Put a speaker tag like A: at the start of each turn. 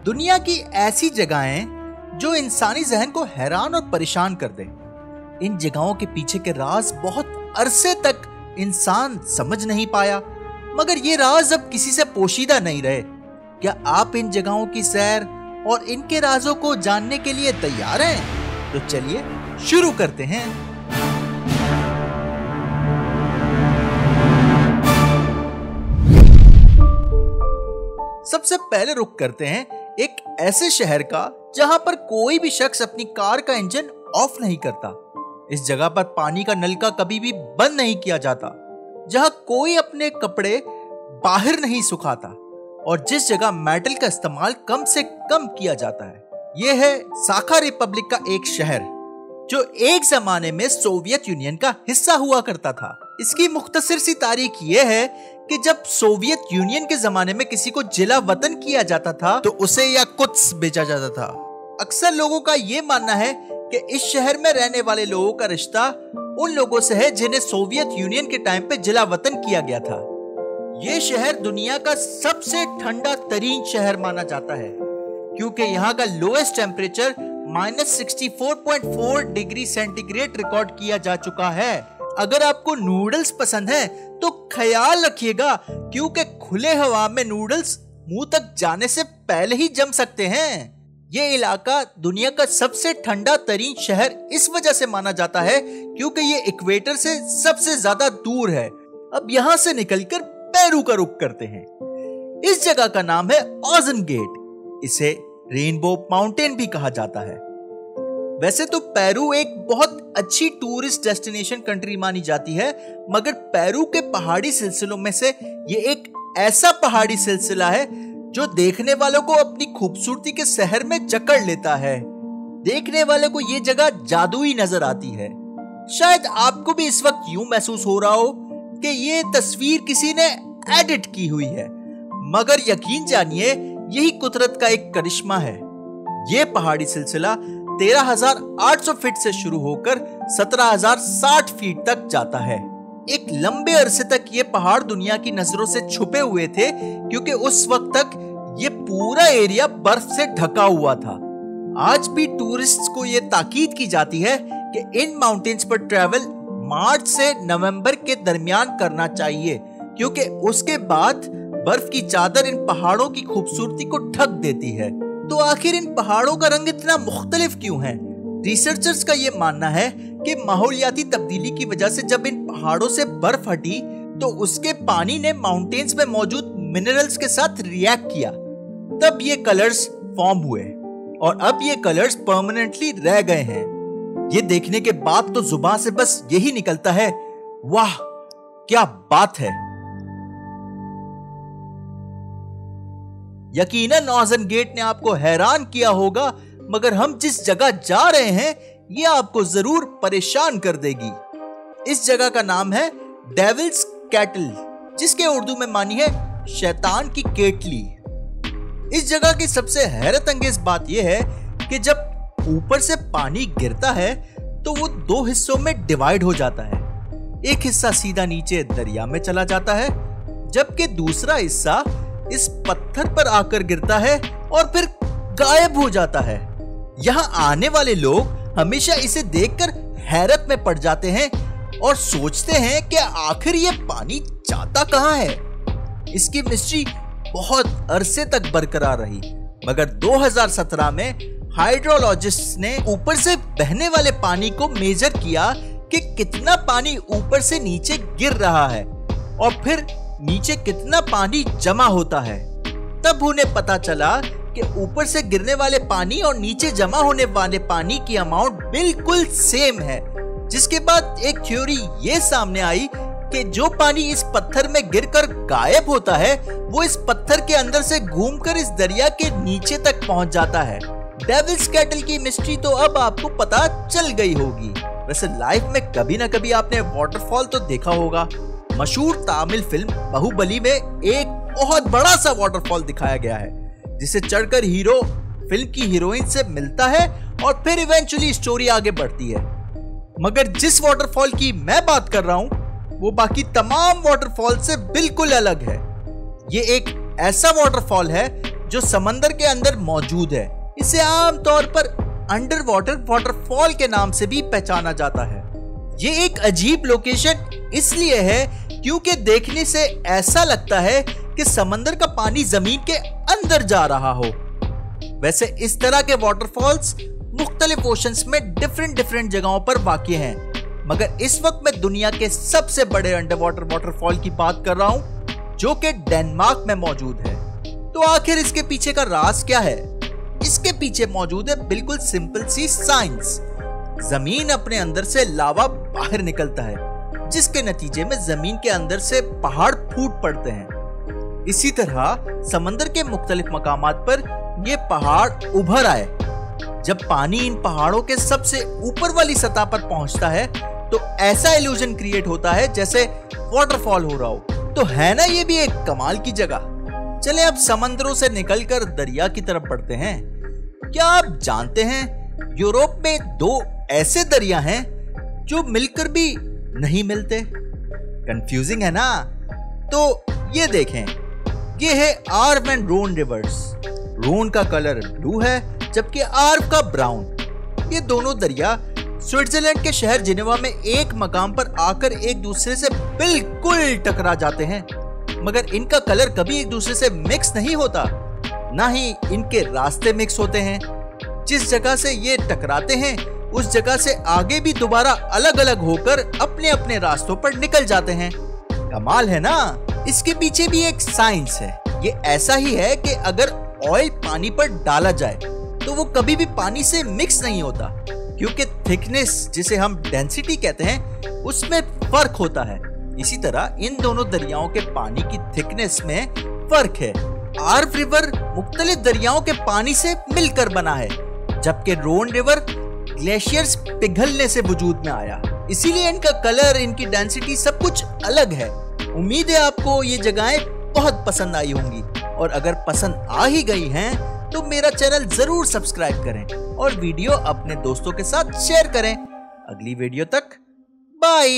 A: दुनिया की ऐसी जगहें जो इंसानी जहन को हैरान और परेशान कर दें। इन जगहों के पीछे के राज बहुत अरसे तक इंसान समझ नहीं पाया, मगर ये राज अब किसी से पोशीदा नहीं रहे। क्या आप इन जगहों की सैर और इनके राजों को जानने के लिए तैयार हैं? तो चलिए शुरू करते हैं। सबसे पहले रुख करते हैं एक ऐसे शहर का जहां पर कोई भी शख्स अपनी कार का इंजन ऑफ नहीं करता। इस जगह पर पानी का नलका कभी भी बंद नहीं किया जाता, जहां कोई अपने कपड़े बाहर नहीं सुखाता और जिस जगह मेटल का इस्तेमाल कम से कम किया जाता है। यह है साखा रिपब्लिक का एक शहर जो एक जमाने में सोवियत यूनियन का हिस्सा हुआ करता था। इसकी मुख्तसर सी तारीख यह है कि जब सोवियत यूनियन के जमाने में किसी को जिला वतन किया जाता था तो उसे याकुत्स्क बेचा जाता था। अक्सर लोगों का यह मानना है कि इस शहर में रहने वाले लोगों का रिश्ता उन लोगों से है जिन्हें सोवियत यूनियन के टाइम पे जिला वतन किया गया था। ये शहर दुनिया का सबसे ठंडा तरीन शहर माना जाता है क्योंकि यहाँ का lowest temperature -64.4 degree centigrade record किया जा चुका है। अगर आपको नूडल्स पसंद है तो ख्याल रखिएगा क्योंकि खुले हवा में नूडल्स मुंह तक जाने से पहले ही जम सकते हैं। ये इलाका दुनिया का सबसे ठंडा तरीन शहर इस वजह से माना जाता है क्योंकि ये इक्वेटर से सबसे ज्यादा दूर है। अब यहाँ से निकलकर पेरू का रुख करते हैं। इस जगह का नाम है ओजन गेट। इसे रेनबो माउंटेन भी कहा जाता है। वैसे तो पेरू एक बहुत अच्छी टूरिस्ट डेस्टिनेशन कंट्री मानी जाती है, मगर पेरू के पहाड़ी सिलसिलों में से ये एक ऐसा पहाड़ी सिलसिला है जो देखने वालों को अपनी खूबसूरती के शहर में जकड़ लेता है। देखने वाले को ये जगह जादुई नजर आती है। शायद आपको भी इस वक्त यूं महसूस हो रहा हो कि ये तस्वीर किसी ने एडिट की हुई है, मगर यकीन जानिए यही कुदरत का एक करिश्मा है। ये पहाड़ी सिलसिला 13,800 फीट से शुरू होकर 17,060 फीट तक जाता है। एक लंबे अरसे तक ये पहाड़ दुनिया की नजरों से छुपे हुए थे क्योंकि उस वक्त तक ये पूरा एरिया बर्फ से ढका हुआ था। आज भी टूरिस्ट्स को ये ताकीद की जाती है कि इन माउंटेन्स पर ट्रैवल मार्च से नवंबर के दरमियान करना चाहिए क्योंकि उसके बाद बर्फ की चादर इन पहाड़ों की खूबसूरती को ढक देती है। तो आखिर इन पहाड़ों का रंग इतना मुख्तलिफ क्यों है? रिसर्चर्स का ये मानना है कि माहौलियाती तब्दीली की वजह से जब इन पहाड़ों से बर्फ हटी तो उसके पानी ने माउंटेन्स में मौजूद मिनरल्स के साथ रिएक्ट किया, तब ये कलर्स फॉर्म हुए और अब ये कलर्स परमानेंटली रह गए हैं। ये देखने के बाद तो जुबान से बस यही निकलता है, वाह क्या बात है। यकीनन ओजन गेट ने आपको हैरान किया होगा, मगर हम जिस जगह जा रहे हैं ये आपको जरूर परेशान कर देगी। इस जगह का नाम है डेविल्स कैटल, जिसके उर्दू में मानी है शैतान की केटली। इस जगह की सबसे हैरत अंगेज बात यह है कि जब ऊपर से पानी गिरता है तो वो दो हिस्सों में डिवाइड हो जाता है। एक हिस्सा सीधा नीचे दरिया में चला जाता है, जबकि दूसरा हिस्सा इस पत्थर पर आकर गिरता है और फिर गायब हो जाता है। यहाँ आने वाले लोग हमेशा इसे देखकर हैरत में पड़ जाते हैं और सोचते हैं कि आखिर ये पानी जाता कहाँ है। इसकी मिस्ट्री बहुत अरसे तक बरकरार रही, मगर 2017 में हाइड्रोलॉजिस्ट्स ने ऊपर से बहने वाले पानी को मेजर किया कि कितना पानी ऊपर से नीचे गिर रहा है और फिर नीचे कितना पानी जमा होता है। तब उन्हें पता चला कि ऊपर से गिरने वाले पानी और नीचे जमा होने वाले पानी की अमाउंट बिल्कुल सेम है, जिसके बाद एक थ्योरी ये सामने आई कि जो पानी इस पत्थर में गिरकर गायब होता है वो इस पत्थर के अंदर से घूमकर इस दरिया के नीचे तक पहुंच जाता है। डेविल्स कैटल की मिस्ट्री तो अब आपको पता चल गई होगी। वैसे लाइफ में कभी ना कभी आपने वाटरफॉल तो देखा होगा। मशहूर तमिल फिल्म बाहुबली में एक बहुत बड़ा सा वाटरफॉल दिखाया गया है जिसे चढ़कर हीरो फिल्म की हीरोइन से मिलता है और फिर इवेंचुअली स्टोरी आगे बढ़ती है। मगर जिस वाटरफॉल की मैं बात कर रहा हूँ वो बाकी तमाम वाटरफॉल से बिल्कुल अलग है। ये एक ऐसा वाटरफॉल है जो समंदर के अंदर मौजूद है। इसे आमतौर पर अंडर वाटर वाटरफॉल के नाम से भी पहचाना जाता है। ये एक अजीब लोकेशन इसलिए है क्योंकि देखने से ऐसा लगता है कि समंदर का पानी जमीन के अंदर जा रहा हो। वैसे इस तरह के वाटरफॉल्स मुख्तलिफ ओशंस में डिफरेंट जगहों पर वाक़ई हैं, मगर इस वक्त मैं दुनिया के सबसे बड़े अंडर वाटर वाटरफॉल की बात कर रहा हूं, जो कि डेनमार्क में मौजूद है। तो आखिर इसके पीछे का राज क्या है? इसके पीछे मौजूद है बिल्कुल सिंपल सी साइंस। जमीन अपने अंदर से लावा बाहर निकलता है, जिसके नतीजे में जमीन के अंदर से पहाड़ फूट पड़ते हैं। इसी तरह समंदर के मुख्तलिफ मकामात पर ये पहाड़ उभर आए। जब पानी इन पहाड़ों के सबसे ऊपर वाली सतह पर पहुंचता है तो ऐसा इल्यूजन क्रिएट होता है जैसे वाटरफॉल हो रहा हो। तो है ना ये भी एक कमाल की जगह। चले अब समंदरों से निकलकर दरिया की तरफ बढ़ते हैं। क्या आप जानते हैं यूरोप में 2 ऐसे दरिया हैं जो मिलकर भी नहीं मिलते? कंफ्यूजिंग है ना? तो ये देखें, ये है आर्व एंड रोन रिवर्स। रोन का कलर ब्लू है जबकि आर्व का ब्राउन। ये दोनों दरिया स्विट्जरलैंड के शहर जिनेवा में एक मकाम पर आकर एक दूसरे से बिल्कुल टकरा जाते हैं, मगर इनका कलर कभी एक दूसरे से मिक्स नहीं होता, ना ही इनके रास्ते मिक्स होते हैं। जिस जगह से ये टकराते हैं उस जगह से आगे भी दोबारा अलग अलग होकर अपने अपने रास्तों पर निकल जाते हैं। कमाल है ना? इसके पीछे भी एक साइंस है। ये ऐसा ही है कि अगर ऑयल पानी पर डाला जाए तो वो कभी भी पानी से मिक्स नहीं होता, क्योंकि थिकनेस, जिसे हम डेंसिटी कहते हैं, उसमें फर्क होता है। इसी तरह इन दोनों दरियाओं के पानी की थिकनेस में फर्क है। आर्व रिवर मुख्तलिफ दरियाओं के पानी से मिलकर बना है, जबकि रोन रिवर ग्लेशियर्स पिघलने से वजूद में आया। इसीलिए इनका कलर, इनकी डेंसिटी, सब कुछ अलग है। उम्मीद है आपको ये जगहें बहुत पसंद आई होंगी, और अगर पसंद आ ही गई हैं तो मेरा चैनल जरूर सब्सक्राइब करें और वीडियो अपने दोस्तों के साथ शेयर करें। अगली वीडियो तक बाय।